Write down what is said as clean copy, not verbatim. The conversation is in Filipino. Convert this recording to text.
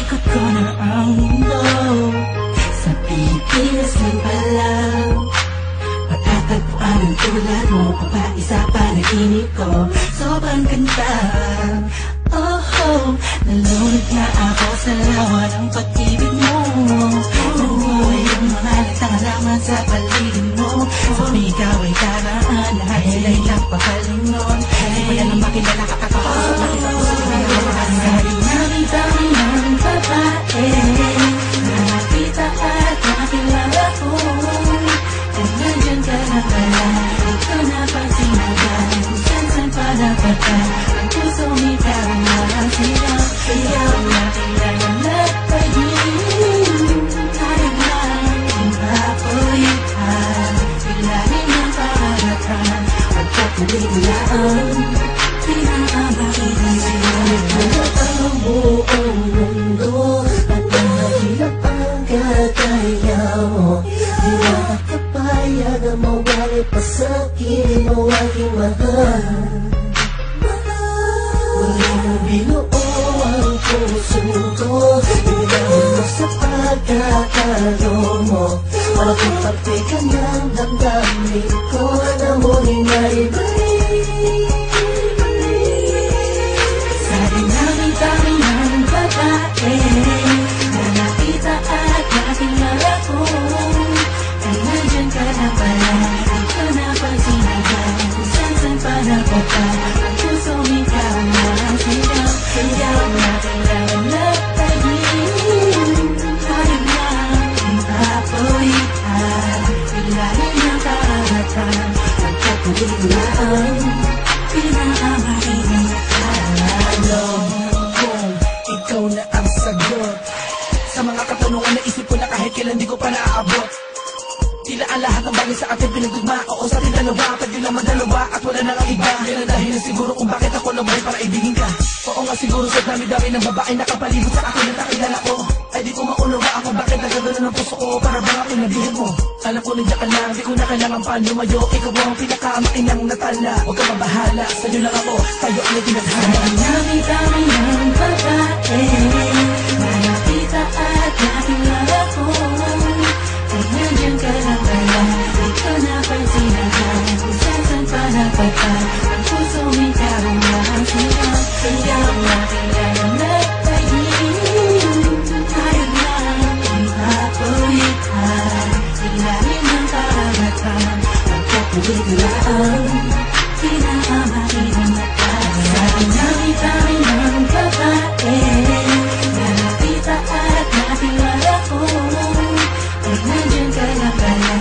Ikot ko na ang mundo, sa Pilipinas lang pala matatagpuan ang tulad mo, papaisa panaginip ko. Sobrang ganda, oh, nalunod na ako sa lawa ng pag-ibig mo. Nabuhay ang mga nagtangalaman sa paligid mo. Sumigaw ay daraan, lahat sila'y nagpakalingon. Di mo yan ang makilala kakakausap na kita ko sa pinagawa. Dami-dami ng babae na nakita at nakilala ko, at nandyan ka na pala. Di ko napagsinagan kung saan pa napunta. Ang pusong ikaw na ang sigaw. Sigaw na kailangan na pag-ibig. Tayo na ang kapulitan, ilalim ng karagatan. Pagkakalimulaan, pinakamakinig ang buong mundo at mahirap ang kagaya mo. Di makakapayag na mawali pa sa akin o aking mahal. Muli mong binuo ang puso ko, ibigay mo sa pagkakalo mo. Malaking parte ka ng damdamin ko na muling naibalik. Dami ng babae na nakita at nakilala ko, ay nandyan ka na pala. Di ko napagsinagan kung saan pa napunta. Ang pusong ikaw na ang sigaw. Sigaw na kailangan na pag-ibig. Tayo na ang kapulitan, ilalim ng karagatan. Pagkakalimulaan, pinakamakinig na ikaw na ang sagot sa mga katanungan na isip ko na kahit kailan di ko pa naaabot. Tila ang lahat ng bagay sa atin pinagdugma. Oo, sa atin dalawa, pwede lang madalawa at wala nang ang iba. Yan ang dahilan siguro kung bakit ako nabuhay para ibigin ka. Oo nga siguro sa dami-dami ng babae nakapalibot sa akin at nakilala ko, ay di ko maunawa ako bakit nagagano ng puso ko. Para bang aking nabihin mo, alam ko nandiyan ka lang, di ko na kailangan pa lumayo. Ikaw ang pinakamainang natala, huwag ka mabahala, sa'yo lang ako, tayo ang tinadhana. Dami-dami ng babae na nakita at nakilala ko, ay nandyan ka lang pala. Di ko napagsinagan kung saan pa napunta. Ang pusong ikaw na ang sigaw. Sigaw na kailangan na pag-ibig. Tayo na ang kapulitan, ilalim ng karagatan. Pagkakalimulaan, pinakamakinig na tayo. Dami-dami ng babae na nakita at nakilala ko, ay nandyan ka na pala.